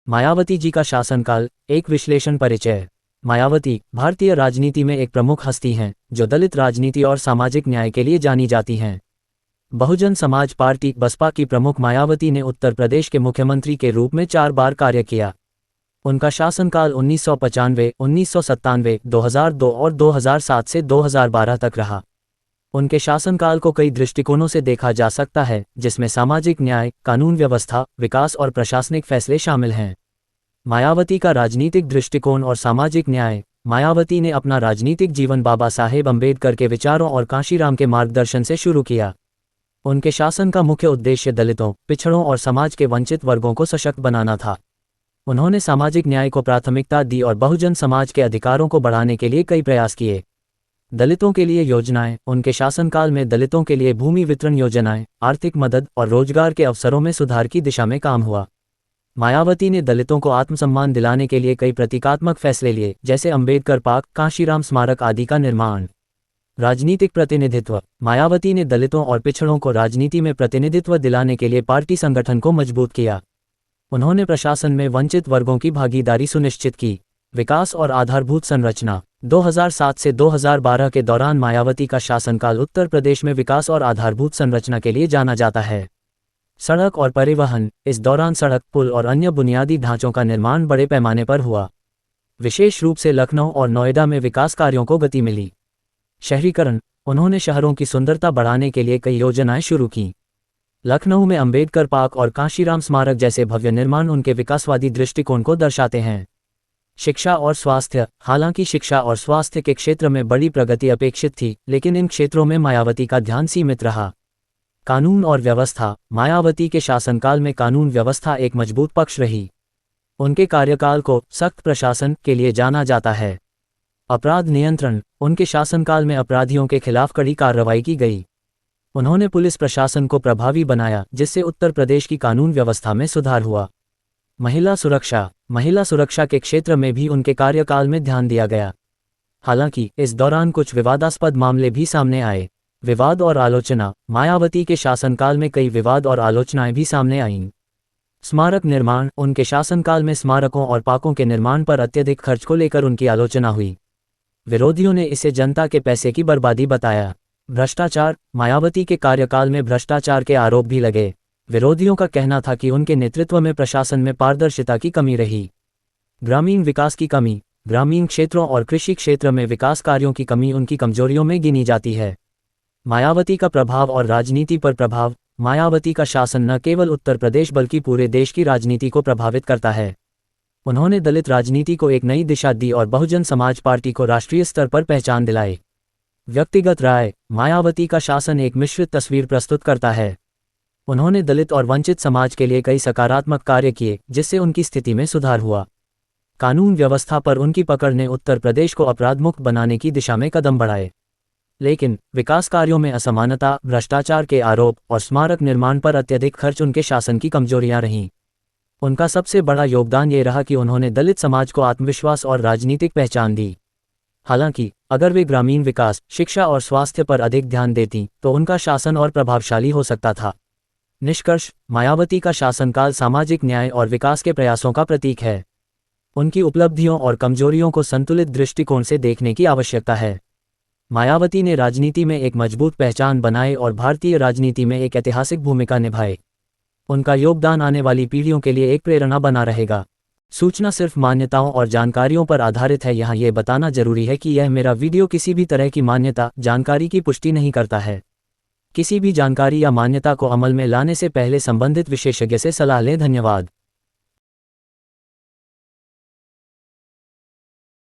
मायावती जी का शासनकाल, एक विश्लेषण परिचय। मायावती भारतीय राजनीति में एक प्रमुख हस्ती हैं, जो दलित राजनीति और सामाजिक न्याय के लिए जानी जाती हैं। बहुजन समाज पार्टी बसपा की प्रमुख मायावती ने उत्तर प्रदेश के मुख्यमंत्री के रूप में 4 बार कार्य किया। उनका शासनकाल 1995, 1997, 2002 और 2007 से 2012 तक रहा। उनके शासनकाल को कई दृष्टिकोणों से देखा जा सकता है, जिसमें सामाजिक न्याय, कानून व्यवस्था, विकास और प्रशासनिक फैसले शामिल हैं। मायावती का राजनीतिक दृष्टिकोण और सामाजिक न्याय। मायावती ने अपना राजनीतिक जीवन बाबा साहेब अम्बेडकर के विचारों और कांशीराम के मार्गदर्शन से शुरू किया। उनके शासन का मुख्य उद्देश्य दलितों, पिछड़ों और समाज के वंचित वर्गों को सशक्त बनाना था। उन्होंने सामाजिक न्याय को प्राथमिकता दी और बहुजन समाज के अधिकारों को बढ़ाने के लिए कई प्रयास किए। दलितों के लिए योजनाएं। उनके शासनकाल में दलितों के लिए भूमि वितरण योजनाएं, आर्थिक मदद और रोजगार के अवसरों में सुधार की दिशा में काम हुआ। मायावती ने दलितों को आत्मसम्मान दिलाने के लिए कई प्रतीकात्मक फैसले लिए, जैसे अम्बेडकर पार्क, कांशीराम स्मारक आदि का निर्माण। राजनीतिक प्रतिनिधित्व। मायावती ने दलितों और पिछड़ों को राजनीति में प्रतिनिधित्व दिलाने के लिए पार्टी संगठन को मजबूत किया। उन्होंने प्रशासन में वंचित वर्गों की भागीदारी सुनिश्चित की। विकास और आधारभूत संरचना। 2007 से 2012 के दौरान मायावती का शासनकाल उत्तर प्रदेश में विकास और आधारभूत संरचना के लिए जाना जाता है। सड़क और परिवहन। इस दौरान सड़क, पुल और अन्य बुनियादी ढांचों का निर्माण बड़े पैमाने पर हुआ। विशेष रूप से लखनऊ और नोएडा में विकास कार्यों को गति मिली। शहरीकरण। उन्होंने शहरों की सुंदरता बढ़ाने के लिए कई योजनाएं शुरू कीं। लखनऊ में अम्बेडकर पार्क और कांशीराम स्मारक जैसे भव्य निर्माण उनके विकासवादी दृष्टिकोण को दर्शाते हैं। शिक्षा और स्वास्थ्य। हालांकि शिक्षा और स्वास्थ्य के क्षेत्र में बड़ी प्रगति अपेक्षित थी, लेकिन इन क्षेत्रों में मायावती का ध्यान सीमित रहा। कानून और व्यवस्था। मायावती के शासनकाल में कानून व्यवस्था एक मजबूत पक्ष रही। उनके कार्यकाल को सख्त प्रशासन के लिए जाना जाता है। अपराध नियंत्रण। उनके शासनकाल में अपराधियों के खिलाफ कड़ी कार्रवाई की गई। उन्होंने पुलिस प्रशासन को प्रभावी बनाया, जिससे उत्तर प्रदेश की कानून व्यवस्था में सुधार हुआ। महिला सुरक्षा। महिला सुरक्षा के क्षेत्र में भी उनके कार्यकाल में ध्यान दिया गया। हालांकि इस दौरान कुछ विवादास्पद मामले भी सामने आए। विवाद और आलोचना। मायावती के शासनकाल में कई विवाद और आलोचनाएं भी सामने आईं। स्मारक निर्माण। उनके शासनकाल में स्मारकों और पार्कों के निर्माण पर अत्यधिक खर्च को लेकर उनकी आलोचना हुई। विरोधियों ने इसे जनता के पैसे की बर्बादी बताया। भ्रष्टाचार। मायावती के कार्यकाल में भ्रष्टाचार के आरोप भी लगे। विरोधियों का कहना था कि उनके नेतृत्व में प्रशासन में पारदर्शिता की कमी रही। ग्रामीण विकास की कमी। ग्रामीण क्षेत्रों और कृषि क्षेत्र में विकास कार्यों की कमी उनकी कमजोरियों में गिनी जाती है। मायावती का प्रभाव और राजनीति पर प्रभाव। मायावती का शासन न केवल उत्तर प्रदेश बल्कि पूरे देश की राजनीति को प्रभावित करता है। उन्होंने दलित राजनीति को एक नई दिशा दी और बहुजन समाज पार्टी को राष्ट्रीय स्तर पर पहचान दिलाई। व्यक्तिगत राय। मायावती का शासन एक मिश्रित तस्वीर प्रस्तुत करता है। उन्होंने दलित और वंचित समाज के लिए कई सकारात्मक कार्य किए, जिससे उनकी स्थिति में सुधार हुआ। कानून व्यवस्था पर उनकी पकड़ ने उत्तर प्रदेश को अपराधमुक्त बनाने की दिशा में कदम बढ़ाए। लेकिन विकास कार्यों में असमानता, भ्रष्टाचार के आरोप और स्मारक निर्माण पर अत्यधिक खर्च उनके शासन की कमजोरियां रहीं। उनका सबसे बड़ा योगदान ये रहा कि उन्होंने दलित समाज को आत्मविश्वास और राजनीतिक पहचान दी। हालांकि अगर वे ग्रामीण विकास, शिक्षा और स्वास्थ्य पर अधिक ध्यान देती, तो उनका शासन और प्रभावशाली हो सकता था। निष्कर्ष। मायावती का शासनकाल सामाजिक न्याय और विकास के प्रयासों का प्रतीक है। उनकी उपलब्धियों और कमजोरियों को संतुलित दृष्टिकोण से देखने की आवश्यकता है। मायावती ने राजनीति में एक मजबूत पहचान बनाई और भारतीय राजनीति में एक ऐतिहासिक भूमिका निभाई। उनका योगदान आने वाली पीढ़ियों के लिए एक प्रेरणा बना रहेगा। सूचना सिर्फ मान्यताओं और जानकारियों पर आधारित है। यहाँ ये बताना जरूरी है कि यह मेरा वीडियो किसी भी तरह की मान्यता, जानकारी की पुष्टि नहीं करता है। किसी भी जानकारी या मान्यता को अमल में लाने से पहले संबंधित विशेषज्ञ से सलाह लें। धन्यवाद।